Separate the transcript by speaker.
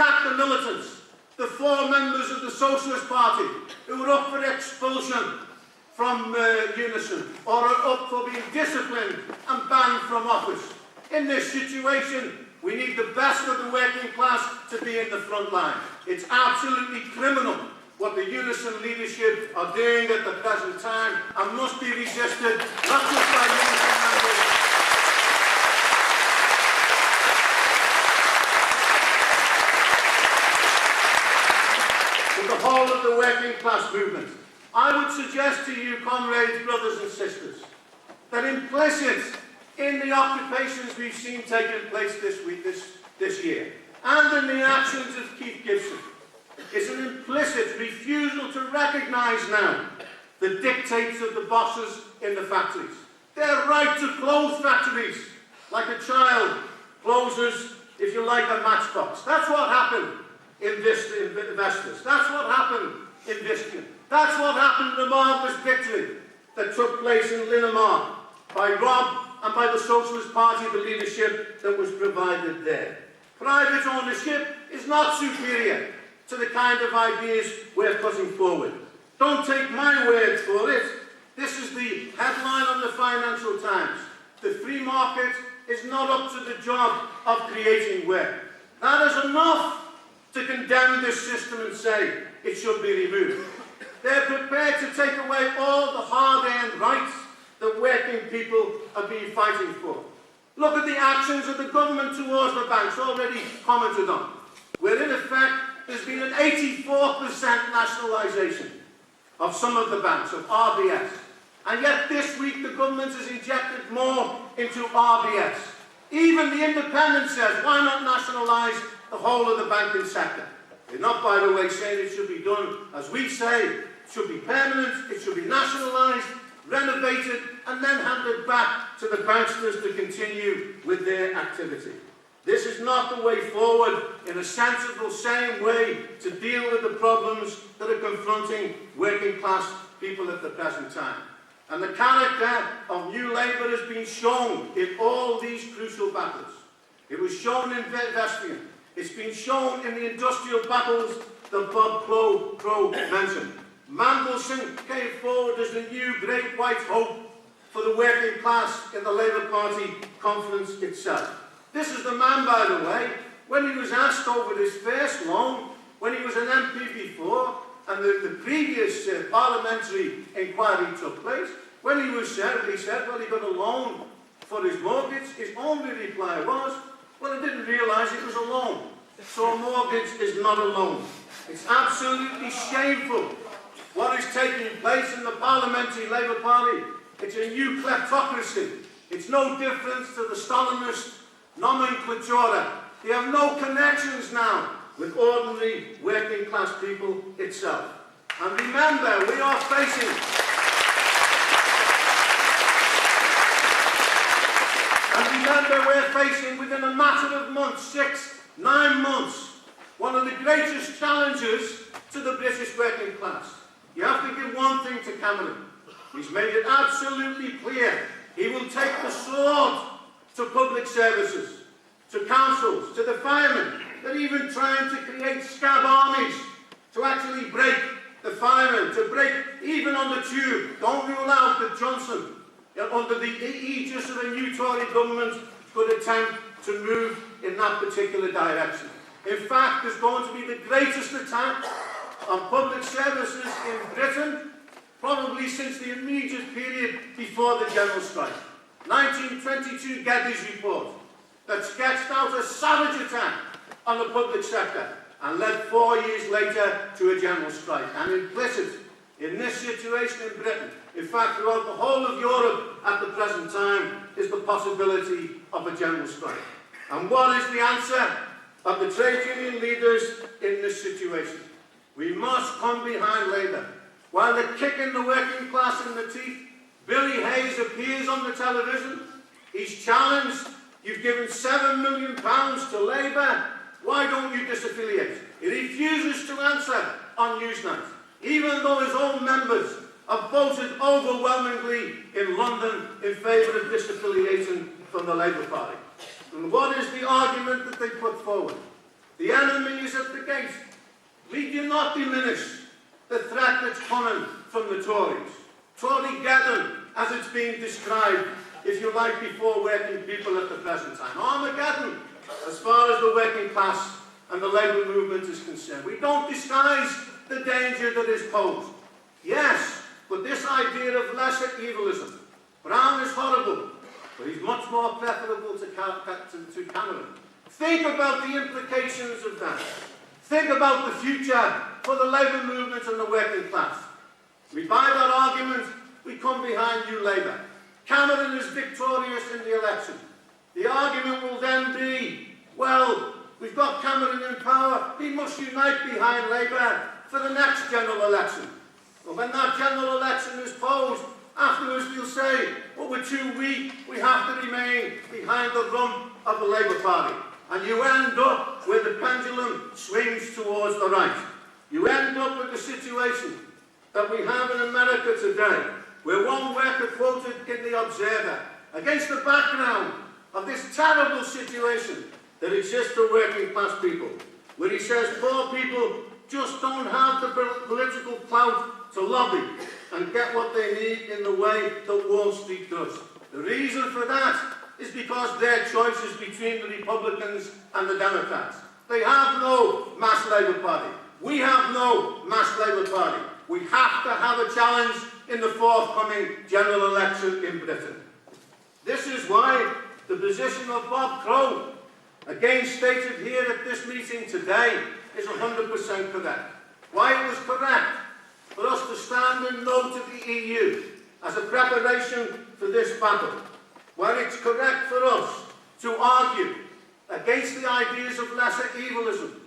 Speaker 1: attacked the militants, the 4 members of the Socialist Party who were up for expulsion from Unison, or are up for being disciplined and banned from office. In this situation, we need the best of the working class to be in the front line. It's absolutely criminal what the Unison leadership are doing at the present time and must be resisted, not just by Unison members, but the whole of the working class movement. I would suggest to you, comrades, brothers and sisters, that implicit in the occupations we've seen taking place this year, and in the actions of Keith Gibson, is an implicit refusal to recognise now the dictates of the bosses in the factories. Their right to close factories, like a child closes, if you like, a matchbox. That's what happened in Vestas. That's what happened in Vistian. That's what happened in the marvellous victory that took place in Linamar by Rob and by the Socialist Party, the leadership that was provided there. Private ownership is not superior to the kind of ideas we're putting forward. Don't take my word for it. This is the headline on the Financial Times. The free market is not up to the job of creating work. That is enough to condemn this system and say it should be removed. They're prepared to take away all the hard-earned rights that working people have been fighting for. Look at the actions of the government towards the banks, already commented on, where in effect there's been an 84% nationalisation of some of the banks, of RBS. And yet this week the government has injected more into RBS. Even the Independent says, why not nationalise the whole of the banking sector? They're not, by the way, saying it should be done as we say. It should be permanent, it should be nationalised, renovated, and then handed back to the banksters to continue with their activity. This is not the way forward in a sensible, sane way to deal with the problems that are confronting working class people at the present time. And the character of New Labour has been shown in all these crucial battles. It was shown in Vestian. It's been shown in the industrial battles that Bob Crow mentioned. Mandelson came forward as the new great white hope for the working class in the Labour Party conference itself. This is the man, by the way, when he was asked over his first loan, when he was an MP before, and the previous parliamentary inquiry took place, when he said, well, he got a loan for his mortgage, his only reply was, well, I didn't realise it was a loan. So a mortgage is not a loan. It's absolutely shameful what is taking place in the parliamentary Labour Party. It's a new kleptocracy. It's no difference to the Stalinist nomenclatura. They have no connections now with ordinary working class people itself. And remember, we are facing we're facing within a matter of months, 6, 9 months, one of the greatest challenges to the British working class. You have to give one thing to Cameron. He's made it absolutely clear he will take the sword to public services, to councils, to the firemen. They're even trying to create scab armies to actually break the firemen, to break even on the tube. Don't rule out that Johnson, under the aegis of a new Tory government, could attempt to move in that particular direction. In fact, there's going to be the greatest attack on public services in Britain, probably since the immediate period before the general strike. 1922 Geddes report that sketched out a savage attack on the public sector and led 4 years later to a general strike. And implicit in this situation in Britain, in fact throughout the whole of Europe at the present time, is the possibility of a general strike. And what is the answer of the trade union leaders in this situation? We must come behind Labour. While they're kicking the working class in the teeth, Billy Hayes appears on the television. He's challenged. You've given £7 million to Labour. Why don't you disaffiliate? He refuses to answer on Newsnight, even though his own members have voted overwhelmingly in London in favour of disaffiliation from the Labour Party. And what is the argument that they put forward? The enemy is is at the gate. We do not diminish the threat that's coming from the Tories. Torygeddon, as it's being described, if you like, before working people at the present time. Armageddon, as far as the working class and the labour movement is concerned. We don't disguise the danger that is posed. Yes, but this idea of lesser evilism. Brown is horrible, but he's much more preferable to Cameron. Think about the implications of that. Think about the future for the labour movement and the working class. We buy that argument, we come behind you, Labour. Cameron is victorious in the election. The argument will then be, well, we've got Cameron in power, he must unite behind Labour for the next general election. Well, when that general election is posed, afterwards we'll say, well, we're too weak, we have to remain behind the rump of the Labour Party. And you end up where the pendulum swings towards the right. You end up with the situation that we have in America today, where one worker quoted in the Observer, against the background of this terrible situation that exists for working class people, where he says poor people just don't have the political clout to lobby and get what they need in the way that Wall Street does. The reason for that is because their choice is between the Republicans and the Democrats. They have no mass Labour Party. We have no mass Labour Party. We have to have a challenge in the forthcoming general election in Britain. This is why the position of Bob Crow, again stated here at this meeting today, is 100% correct. Why it was correct for us to stand in no to the EU as a preparation for this battle. Why it's correct for us to argue against the ideas of lesser evilism